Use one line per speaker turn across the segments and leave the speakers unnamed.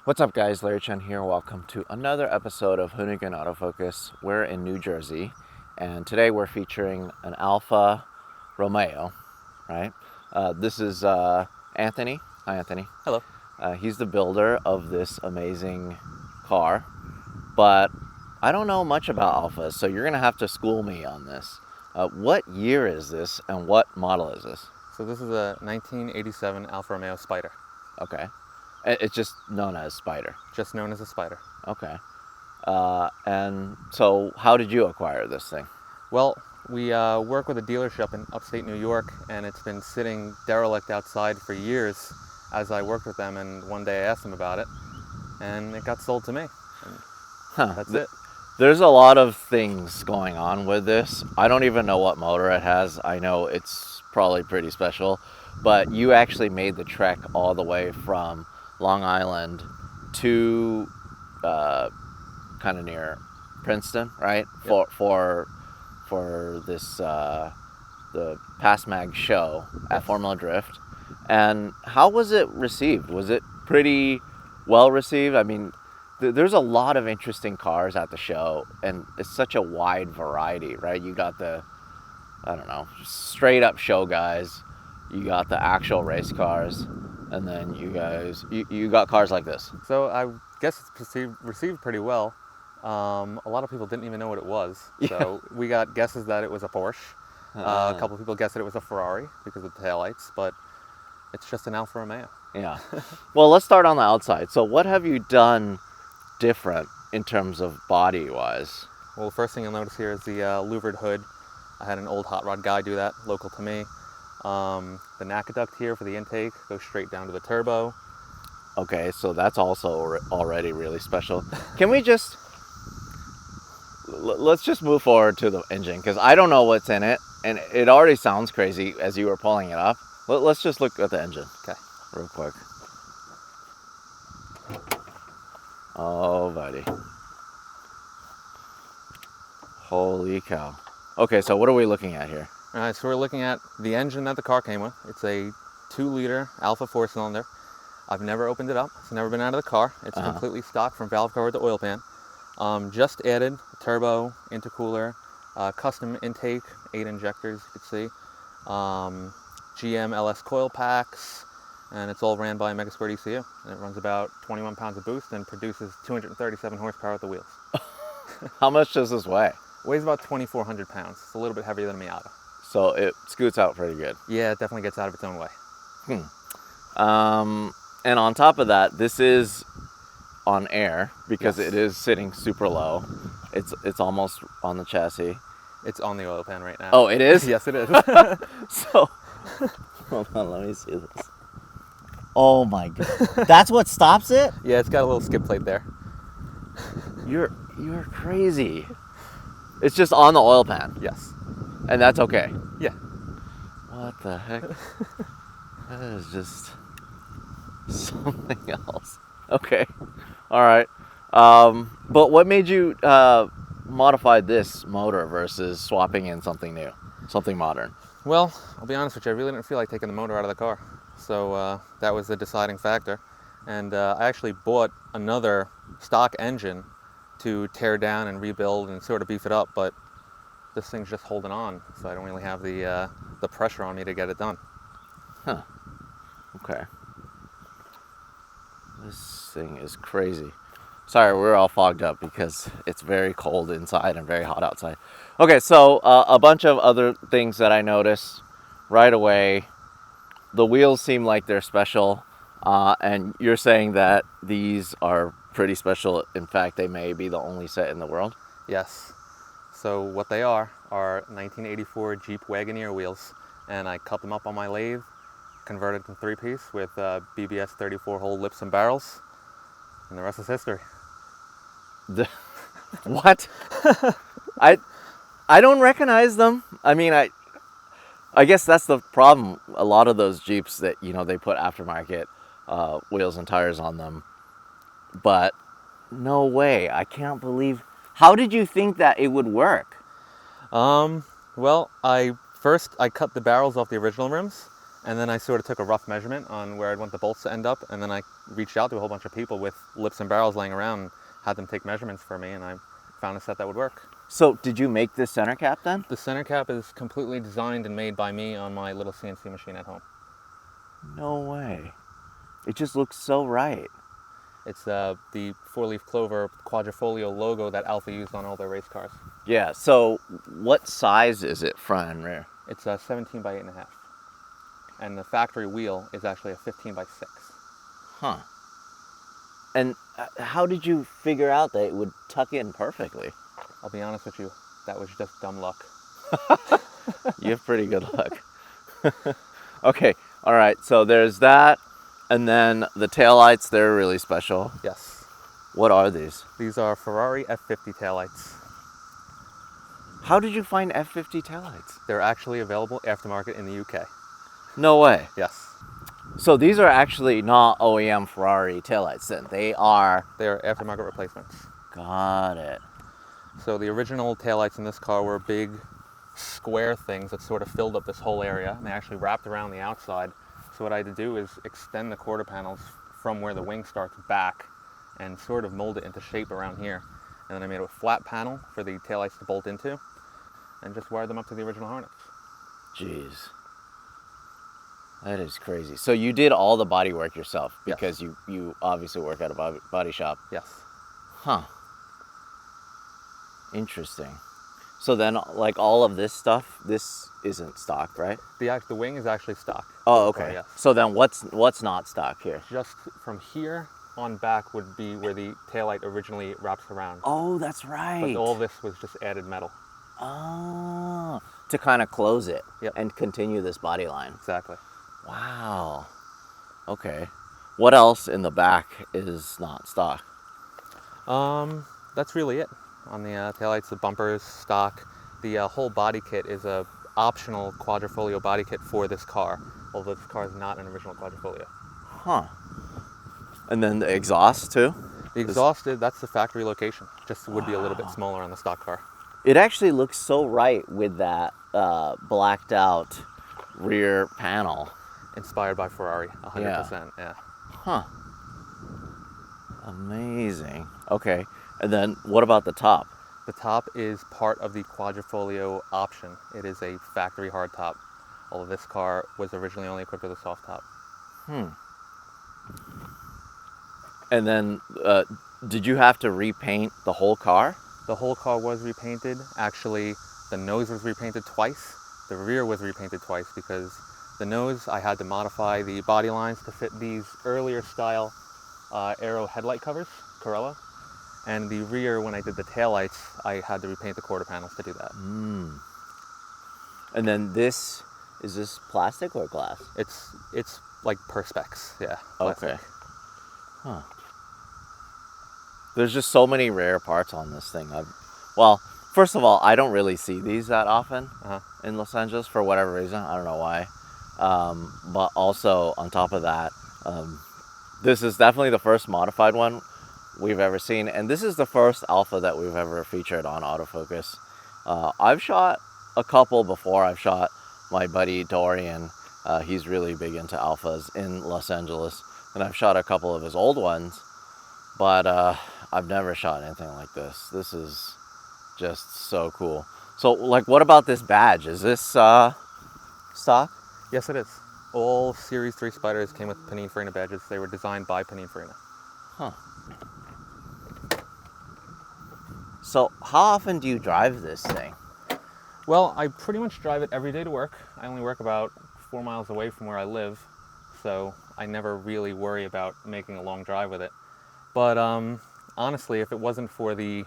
What's up guys, Larry Chen here. Welcome to another episode of Hoonigan Autofocus. We're in New Jersey and today we're featuring an Alfa Romeo, right? This is Anthony. Hi Anthony.
Hello.
He's the builder of this amazing car, but I don't know much about Alfas, so you're gonna have to school me on this. What year is this and what model is this?
So this is a 1987 Alfa Romeo Spider.
Okay. It's just known as Spider.
Just known as a Spider.
Okay. And so how did you acquire this thing?
Well, we work with a dealership in upstate New York, and it's been sitting derelict outside for years as I worked with them, and one day I asked them about it, and it got sold to me. That's it.
There's a lot of things going on with this. I don't even know what motor it has. I know it's probably pretty special, but you actually made the trek all the way from Long Island to kind of near Princeton, right?
Yep.
For this the Pass Mag show at Formula Drift. And how was it received? Was it pretty well received? I mean, there's a lot of interesting cars at the show, and it's such a wide variety, right? You got the, I don't know, straight up show guys. You got the actual race cars. And then you guys, you got cars like this.
So I guess it's received pretty well. A lot of people didn't even know what it was.
Yeah.
So we got guesses that it was a Porsche. A couple of people guessed that it was a Ferrari because of the taillights, but it's just an Alfa Romeo.
Yeah. Well, let's start on the outside. So what have you done different in terms of body-wise?
Well, the first thing you'll notice here is the louvered hood. I had an old hot rod guy do that, local to me. The NACA here for the intake goes straight down to the turbo.
Okay, so that's also already really special. Can we just, let's just move forward to the engine, because I don't know what's in it, and it already sounds crazy as you were pulling it up. Let's just look at the engine.
Okay.
Real quick. Oh, buddy. Holy cow. Okay, so what are we looking at here?
All right, so we're looking at the engine that the car came with. It's a 2-liter Alfa 4-cylinder. I've never opened it up. It's never been out of the car. It's completely stock from valve cover to oil pan. Just added turbo, intercooler, custom intake, 8 injectors, you can see. GM LS coil packs, and it's all ran by a Megasquirt ECU. And it runs about 21 pounds of boost and produces 237 horsepower at the wheels.
How much does this weigh?
Weighs about 2,400 pounds. It's a little bit heavier than a Miata.
So it scoots out pretty good.
Yeah, it definitely gets out of its own way.
And on top of that, this is on air because
Yes.
it is sitting super low. It's almost on the chassis.
It's on the oil pan right now.
Oh, it is?
Yes, it is.
So, hold on, let me see this. Oh my god. That's what stops it?
Yeah, it's got a little skid plate there.
You're crazy. It's just on the oil pan.
Yes.
And that's okay.
Yeah.
What the heck? That is just something else. Okay. All right. But what made you modify this motor versus swapping in something new, something modern?
Well, I'll be honest with you, I really didn't feel like taking the motor out of the car. So that was the deciding factor. And I actually bought another stock engine to tear down and rebuild and sort of beef it up, but this thing's just holding on, so I don't really have the pressure on me to get it done.
Huh. Okay. This thing is crazy. Sorry, we're all fogged up because it's very cold inside and very hot outside. Okay, so a bunch of other things that I noticed right away. The wheels seem like they're special, and you're saying that these are pretty special. In fact, they may be the only set in the world.
Yes. So what they are 1984 Jeep Wagoneer wheels, and I cut them up on my lathe, converted them 3-piece with BBS 34-hole lips and barrels, and the rest is history.
What? I don't recognize them. I mean, I guess that's the problem. A lot of those Jeeps that, you know, they put aftermarket wheels and tires on them. But no way. I can't believe. How did you think that it would work?
Well, I cut the barrels off the original rims, and then I sort of took a rough measurement on where I'd want the bolts to end up, and then I reached out to a whole bunch of people with lips and barrels laying around and had them take measurements for me, and I found a set that would work.
So did you make this center cap then?
The center cap is completely designed and made by me on my little CNC machine at home.
No way. It just looks so right.
It's the 4-leaf clover quadrifolio logo that Alfa used on all their race cars.
Yeah, so what size is it, front and rear?
It's a 17 by 8.5. And the factory wheel is actually a 15 by 6.
Huh. And how did you figure out that it would tuck in perfectly?
I'll be honest with you, that was just dumb luck.
You have pretty good luck. Okay, all right, so there's that. And then the taillights, they're really special.
Yes.
What are these?
These are Ferrari F50 taillights.
How did you find F50 taillights?
They're actually available aftermarket in the UK.
No way.
Yes.
So these are actually not OEM Ferrari taillights then. They are
aftermarket replacements.
Got it.
So the original taillights in this car were big square things that sort of filled up this whole area, and they actually wrapped around the outside. So what I had to do is extend the quarter panels from where the wing starts back and sort of mold it into shape around here. And then I made a flat panel for the taillights to bolt into and just wired them up to the original harness.
Jeez. That is crazy. So you did all the body work yourself because
Yes.
you obviously work at a body shop.
Yes.
Huh. Interesting. So then, like, all of this stuff, this isn't stock, right?
The wing is actually stock.
Oh, okay.
Yes.
So then what's not stock here?
Just from here on back would be where the taillight originally wraps around.
Oh, that's right.
But all this was just added metal.
Oh, to kind of close it
Yep.
and continue this body line.
Exactly.
Wow. Okay. What else in the back is not stock?
That's really it. On the taillights, the bumpers, stock. The whole body kit is a optional quadrifolio body kit for this car, although this car is not an original quadrifolio.
Huh. And then the exhaust too?
The exhaust, that's the factory location. Just would be a little bit smaller on the stock car.
It actually looks so right with that blacked out rear panel.
Inspired by Ferrari, 100%. Yeah.
Huh. Amazing. Okay. And then what about the top?
The top is part of the quadrifolio option. It is a factory hardtop, although this car was originally only equipped with a soft top.
And then did you have to repaint the whole car?
The whole car was repainted. Actually, the nose was repainted twice. The rear was repainted twice because the nose, I had to modify the body lines to fit these earlier style Aero headlight covers, Corella. And the rear, when I did the taillights, I had to repaint the quarter panels to do that.
And then is this plastic or glass?
It's like Perspex, yeah. Plastic.
Okay. Huh. There's just so many rare parts on this thing. Well, first of all, I don't really see these that often in Los Angeles for whatever reason. I don't know why. But also, on top of that, this is definitely the first modified one we've ever seen. And this is the first Alfa that we've ever featured on Autofocus. I've shot a couple before. I've shot my buddy Dorian. He's really big into Alfas in Los Angeles. And I've shot a couple of his old ones. But I've never shot anything like this. This is just so cool. So, like, what about this badge? Is this stock?
Yes, it is. All Series 3 Spiders came with Pininfarina badges. They were designed by Pininfarina.
Huh. So, how often do you drive this thing?
Well, I pretty much drive it every day to work. I only work about 4 miles away from where I live, so I never really worry about making a long drive with it. But honestly, if it wasn't for the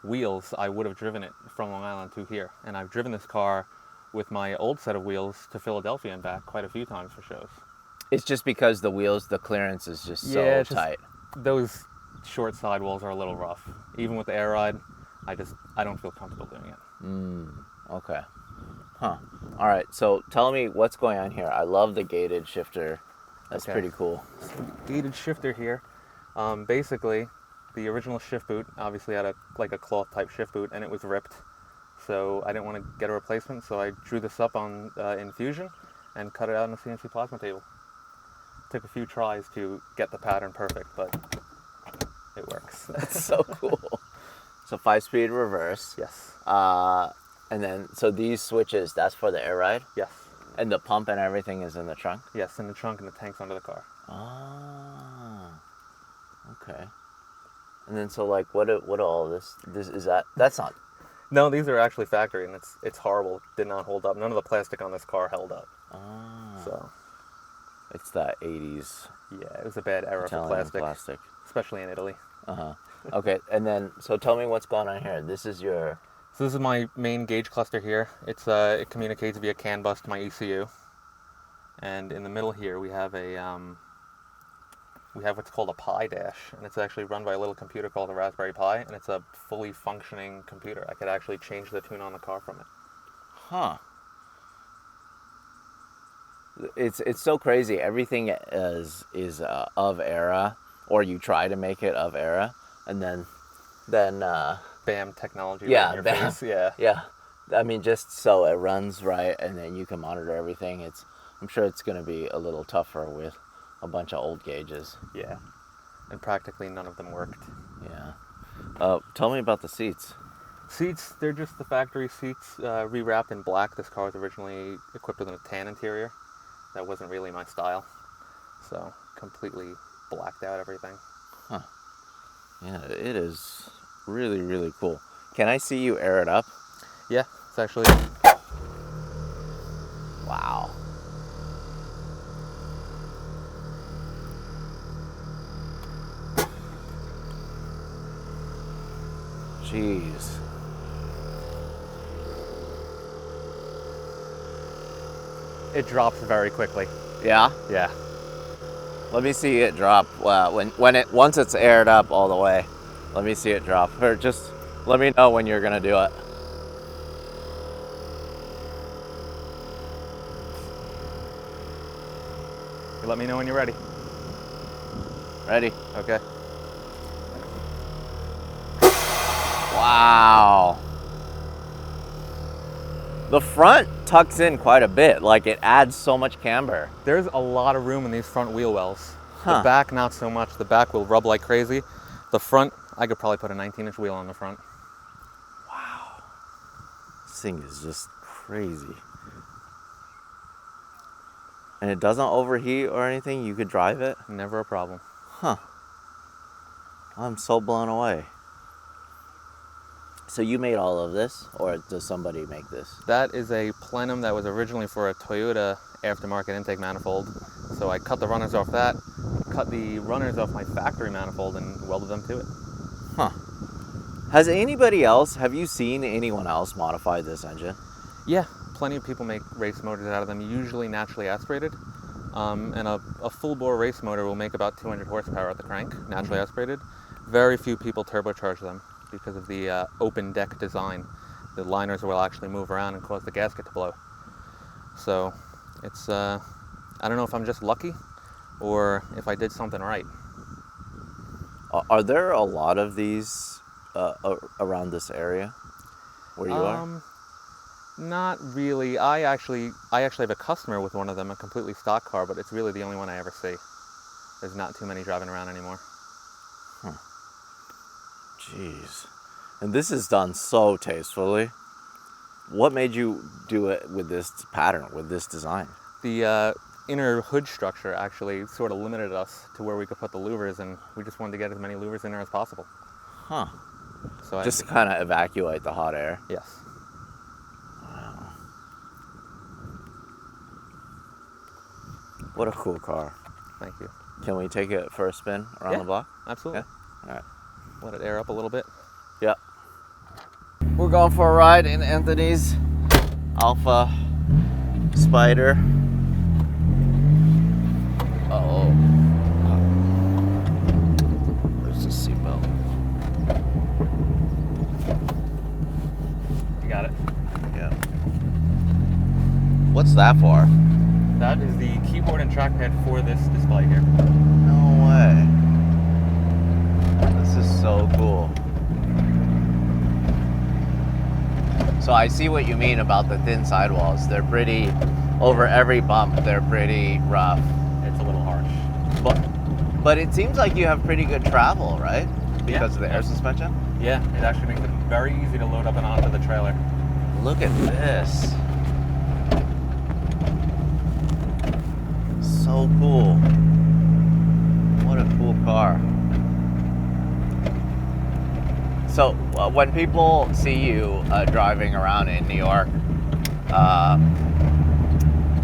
wheels, I would have driven it from Long Island to here. And I've driven this car with my old set of wheels to Philadelphia and back quite a few times for shows.
It's just because the wheels, the clearance is just so
it's just
tight.
those short sidewalls are a little rough. Even with the air ride, I don't feel comfortable doing it.
Okay. Huh. All right. So tell me what's going on here. I love the gated shifter. That's
Okay.
pretty cool.
Gated shifter here. Basically, the original shift boot obviously had a cloth type shift boot, and it was ripped. So I didn't want to get a replacement, so I drew this up on in Fusion and cut it out on a CNC plasma table. Took a few tries to get the pattern perfect, but it works.
That's so cool. So 5-speed reverse.
Yes.
And then, so these switches, that's for the air ride?
Yes.
And the pump and everything is in the trunk?
Yes, in the trunk, and the tank's under the car.
Ah. Okay. And then, so like, what all this is that's not...
No, these are actually factory, and it's horrible. Did not hold up. None of the plastic on this car held up.
Ah.
So.
It's that 80s
Yeah, it was a bad era
Italian
for plastic, especially in Italy.
Uh-huh. Okay, and then, so tell me what's going on here. This is your...
So this is my main gauge cluster here. It communicates via CAN bus to my ECU, and in the middle here we have what's called a Pi dash, and it's actually run by a little computer called a Raspberry Pi, and it's a fully functioning computer. I could actually change the tune on the car from it.
Huh. It's so crazy. Everything is of era, or you try to make it of era, and then
BAM technology.
yeah,
right in your
bam.
face. Yeah.
Yeah. I mean, just so it runs right, and then you can monitor everything. I'm sure it's going to be a little tougher with a bunch of old gauges.
Yeah. And practically none of them worked.
Yeah. Tell me about the seats.
Seats, they're just the factory seats, rewrapped in black. This car was originally equipped with a tan interior. That wasn't really my style. So, completely blacked out everything.
Huh. Yeah, it is really, really cool. Can I see you air it up?
Yeah, it's actually...
Wow. Jeez.
It drops very quickly.
Yeah?
Yeah.
Let me see it drop. Once it's aired up all the way. Let me see it drop. Or just let me know when you're gonna do it.
You let me know when you're ready.
Ready?
Okay.
Wow. The front tucks in quite a bit. Like, it adds so much camber.
There's a lot of room in these front wheel wells.
Huh.
The back, not so much. The back will rub like crazy. The front, I could probably put a 19-inch wheel on the front.
Wow. This thing is just crazy. And it doesn't overheat or anything? You could drive it?
Never a problem.
Huh. I'm so blown away. So you made all of this, or does somebody make this?
That is a plenum that was originally for a Toyota aftermarket intake manifold. So I cut the runners off that, cut the runners off my factory manifold, and welded them to it.
Huh. Have you seen anyone else modify this engine?
Yeah, plenty of people make race motors out of them, usually naturally aspirated. And a full-bore race motor will make about 200 horsepower at the crank, naturally aspirated. Very few people turbocharge them because of the open deck design. The liners will actually move around and cause the gasket to blow. So it's, I don't know if I'm just lucky or if I did something right.
Are there a lot of these around this area where you are?
Not really. I actually have a customer with one of them, a completely stock car, but it's really the only one I ever see. There's not too many driving around anymore.
Jeez. And this is done so tastefully. What made you do it with this pattern, with this design?
The inner hood structure actually sort of limited us to where we could put the louvers, and we just wanted to get as many louvers in there as possible.
Huh.
So
Just to kind of evacuate the hot air.
Yes.
Wow. What a cool car.
Thank you.
Can we take it for a spin around the block?
Absolutely.
Yeah? All right.
Let it air up a little bit.
Yep. We're going for a ride in Anthony's Alfa Spider. Uh-oh. Where's the seatbelt?
You got it.
Yeah. What's that for?
That is the keyboard and trackpad for this display here.
No way. This is so cool. So I see what you mean about the thin sidewalls. They're pretty, over every bump, they're pretty rough.
It's a little harsh.
But it seems like you have pretty good travel, right? Because of the air suspension?
Yeah, it actually makes it very easy to load up and onto the trailer.
Look at this. So cool. What a cool car. So when people see you driving around in New York,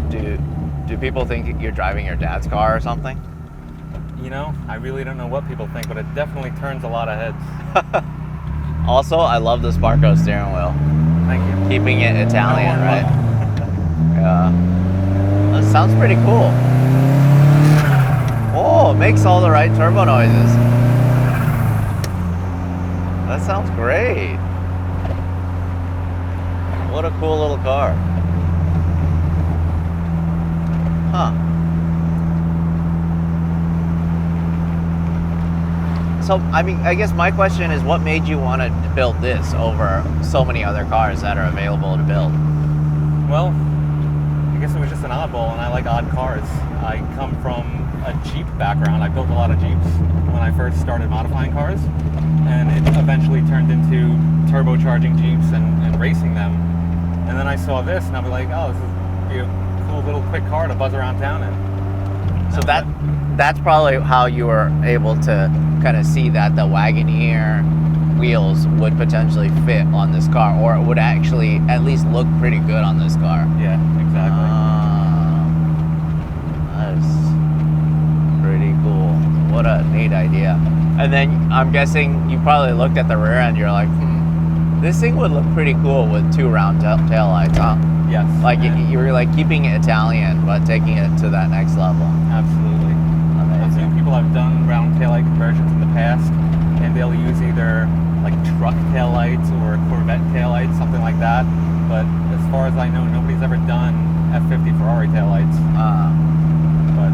do people think you're driving your dad's car or something?
You know, I really don't know what people think, but it definitely turns a lot of heads.
Also, I love the Sparco steering wheel.
Thank you.
Keeping it Italian, right? Yeah. That sounds pretty cool. Oh, it makes all the right turbo noises. That sounds great. What a cool little car. Huh. So, I mean, I guess my question is, what made you want to build this over so many other cars that are available to build?
Well, I guess it was just an oddball, and I like odd cars. I come from a Jeep background. I built a lot of Jeeps when I first started modifying cars, and it eventually turned into turbocharging Jeeps and racing them. And then I saw this, and I was like, oh, this would be a cool little quick car to buzz around town in.
So that's probably how you were able to kind of see that the Wagoneer wheels would potentially fit on this car, or it would actually at least look pretty good on this car.
Yeah, exactly.
That's pretty cool. What a neat idea. And then I'm guessing you probably looked at the rear end, you're like, this thing would look pretty cool with two round tail lights, huh?
Yes.
Like you were like keeping it Italian, but taking it to that next level.
Absolutely. I've seen people have done round taillight conversions in the past, and they'll use either like truck taillights or Corvette taillights, something like that. But as far as I know, nobody's ever done F50 Ferrari taillights. But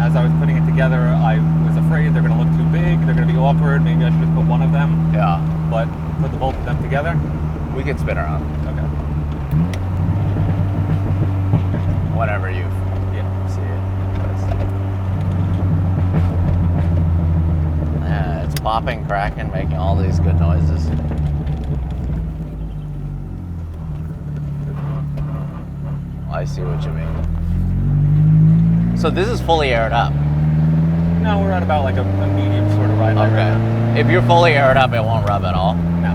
as I was putting it together, I was afraid they're going to look too big, they're going to be awkward, maybe I should just put one of them.
Yeah. But
put the both of them together.
We can spin around.
Okay.
Whenever you see it. Yeah, it's popping, cracking, making all these good noises. I see what you mean. So this is fully aired up?
No, we're at about like a medium sort of ride.
Okay.
Right now.
If you're fully aired up, it won't rub at all?
No.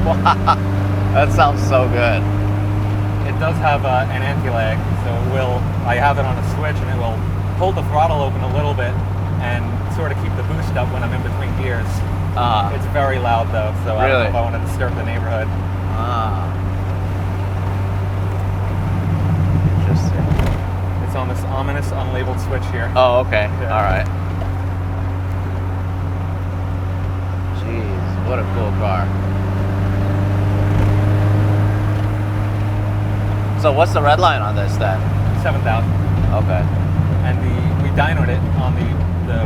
Wow, that sounds so good.
It does have an anti-lag, so it will, I have it on a switch and it will hold the throttle open a little bit and sort of keep the boost up when I'm in between gears. It's very loud though, so I don't know if I want to disturb the neighborhood.
Interesting.
It's on this ominous unlabeled switch here.
Oh, okay.
Yeah.
All right. Jeez, what a cool car. So what's the red line on this then?
7,000.
Okay.
And we dynoed it on the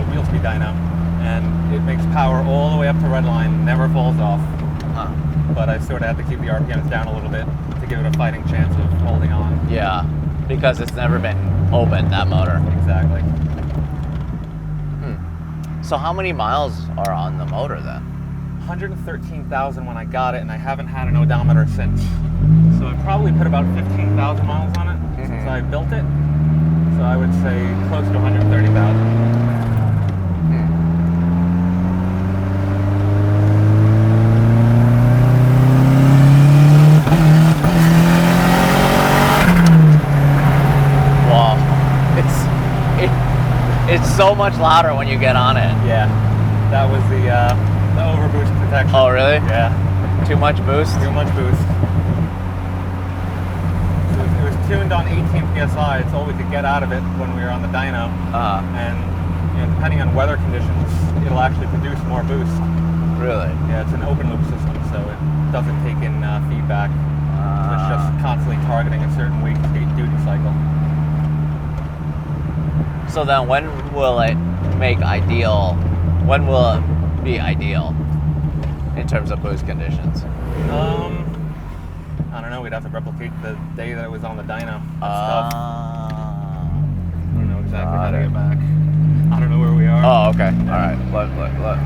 wheel speed dyno, and it makes power all the way up to red line, never falls off.
Huh.
But I sort of had to keep the RPMs down a little bit to give it a fighting chance of holding on.
Yeah, because it's never been open, that motor.
Exactly.
So how many miles are on the motor then?
113,000 when I got it, and I haven't had an odometer since. So I probably put about 15,000 miles on it since I built it. So I would say close to 130,000.
It's so much louder when you get on it.
Yeah, that was the overboost protection.
Oh, really?
Yeah.
Too much boost?
Too much boost. It was tuned on 18 psi. It's all we could get out of it when we were on the dyno. And depending on weather conditions, it'll actually produce more boost.
Really?
Yeah, it's an open loop system, so it doesn't take in feedback. It's just constantly targeting a certain weight duty cycle.
So then when will it make ideal? When will it be ideal in terms of boost conditions?
I don't know. We'd have to replicate the day that it was on the dyno. That's tough. I don't know exactly how to get back. I don't know where we are.
Oh, okay. Yeah. All right.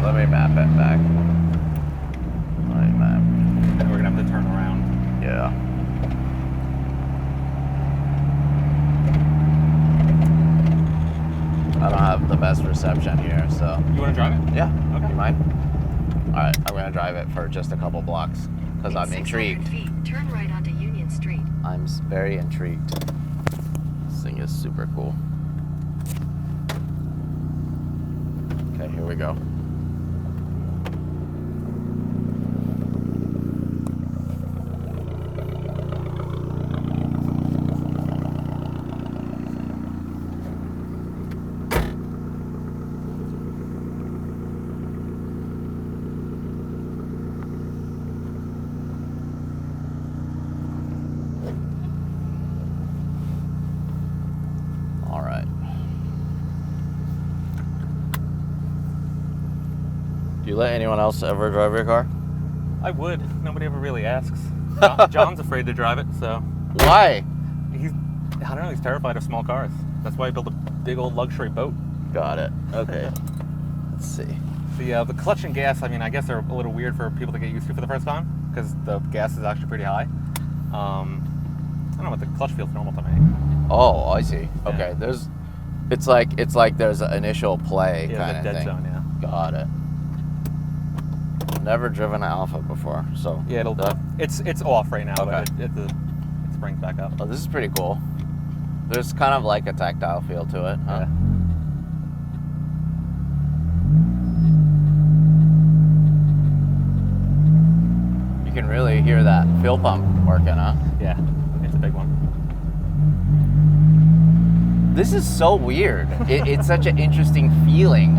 Let me map it back. Let me map.
And we're going to have to turn around.
Yeah. I don't have the best reception here, so.
You want to drive it?
Yeah.
Okay.
You mind? All right, I'm gonna drive it for just a couple blocks because I'm intrigued.
Feet, turn right onto Union Street.
I'm very intrigued. This thing is super cool. Okay, here we go. Do you let anyone else ever drive your car?
I would. Nobody ever really asks. John's afraid to drive it, so.
Why?
I don't know, he's terrified of small cars. That's why he built a big old luxury boat.
Got it. Okay. Let's see.
The clutch and gas, I mean, I guess they're a little weird for people to get used to for the first time, because the gas is actually pretty high. I don't know, but the clutch feels normal to me.
Oh, I see. Okay,
Yeah.
it's like there's an initial play kind of
dead
thing.
zone, yeah.
Got it. Never driven an Alfa before, so.
Yeah, it's off right now,
Okay.
but it springs back up.
Oh, this is pretty cool. There's kind of like a tactile feel to it, huh?
Yeah.
You can really hear that fuel pump working, huh?
Yeah, it's a big one.
This is so weird. It's such an interesting feeling.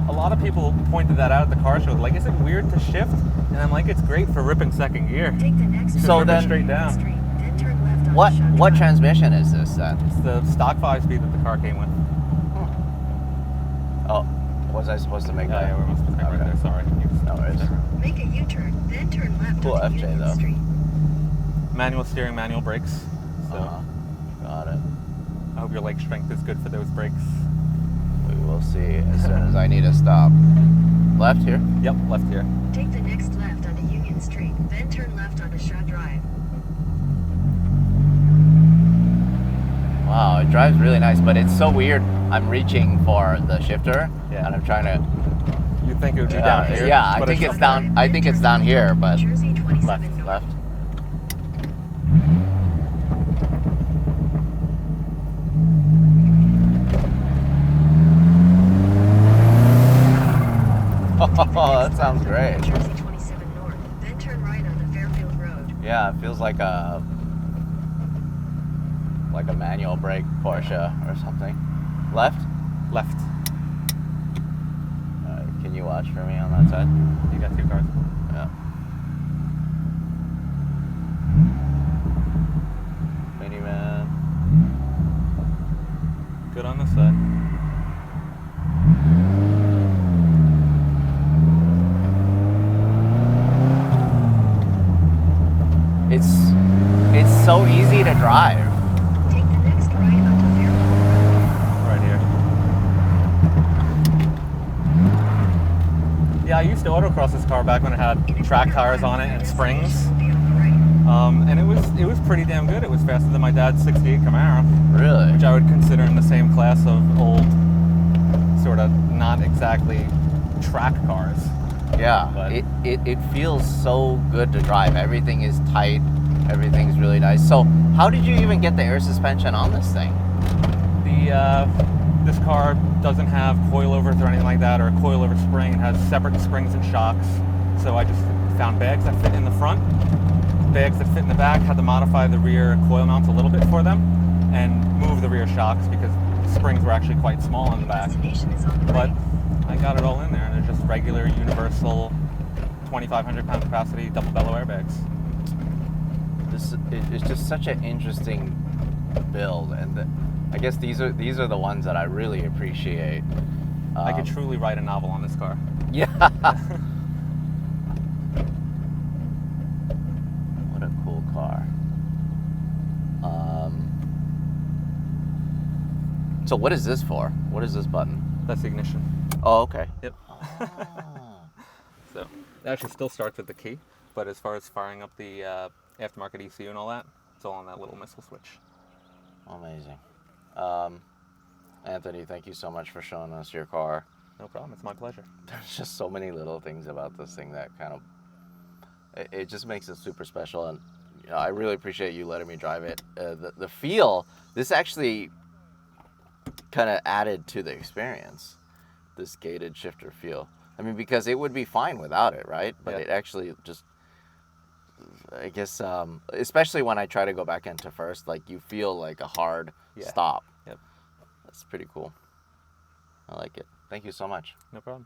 A lot of people pointed that out at the car show. Like, is it weird to shift? And I'm like, it's great for ripping second gear.
Take the next
So
right
then-
onto
straight down.
Street, then turn left onto
What
Shut Drive.
transmission is this then?
It's the stock 5-speed that the car came with.
Oh, was I supposed to make that?
Yeah, we're supposed to make right
Okay.
there. Sorry.
No worries.
Make a U-turn, then turn left
Cool
onto
FJ
Union
though.
Street.
Manual steering, manual brakes. So
Got it.
I hope your leg strength is good for those brakes.
We will see as soon as I need to stop. Left here?
Yep, left here.
Take the next left onto Union Street, then turn left onto Shut Drive.
Wow, it drives really nice, but it's so weird. I'm reaching for the shifter,
Yeah.
and I'm trying to.
You'd think it would be down here.
Yeah, I
but
think it's
Shut
down.
Drive,
I
then
think it's
turn
down
left
here,
onto
but
Jersey 27
left,
North.
left. Oh, that sounds great.
Jersey 27 North, then turn right onto Fairfield Road.
Yeah, it feels like a manual brake Porsche or something. Left?
Left.
Can you watch for me on that side?
You got two cars.
Yeah. Minivan.
Good on this side.
It's so easy to drive.
Take the next right onto Fairfield Road.
Right here. I used to autocross this car back when it had track tires on it and springs. And it was pretty damn good. It was faster than my dad's 68 Camaro,
Really?
which I would consider in the same class of old, sort of not exactly track cars.
Yeah,
But-
it feels so good to drive. Everything is tight. Everything's really nice. So how did you even get the air suspension on this thing?
This car doesn't have coilovers or anything like that, or a coilover spring. It has separate springs and shocks. So I just found bags that fit in the front, bags that fit in the back, had to modify the rear coil mounts a little bit for them, and move the rear shocks because the springs were actually quite small in the back.
Destination is on the
But
way.
I got it all in there, and they're just regular, universal, 2,500 pound capacity double bellow airbags.
It's just such an interesting build, and I guess these are the ones that I really appreciate.
I could truly write a novel on this car.
Yeah. What a cool car. So what is this for? What is this button?
That's the ignition.
Oh, okay.
Yep.
Oh.
So it actually still starts with the key, but as far as firing up the aftermarket ECU and all that, it's all on that little missile switch.
Amazing. Anthony, thank you so much for showing us your car.
No problem. It's my pleasure.
There's just so many little things about this thing that kind of it just makes it super special, and I really appreciate you letting me drive it. The feel, this actually kind of added to the experience, this gated shifter feel. I mean, because it would be fine without it, right? But
Yeah.
it actually just, I guess, especially when I try to go back into first, like you feel like a hard
Yeah.
stop.
Yep.
That's pretty cool. I like it. Thank you so much.
No problem.